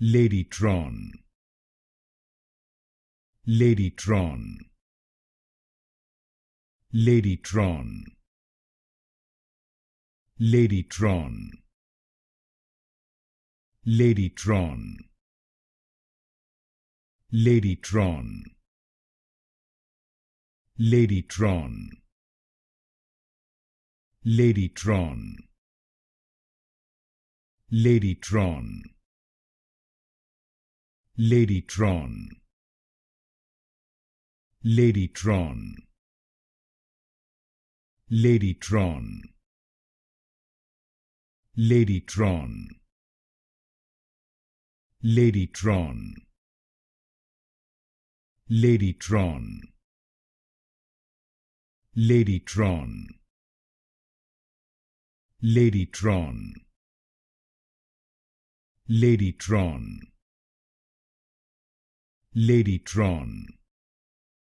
Ladytron, Ladytron, Ladytron, Ladytron, Ladytron, Ladytron, Ladytron, Ladytron, Ladytron, Ladytron, Ladytron, Ladytron, Ladytron, Ladytron, Ladytron, Ladytron, Ladytron, Ladytron, Ladytron,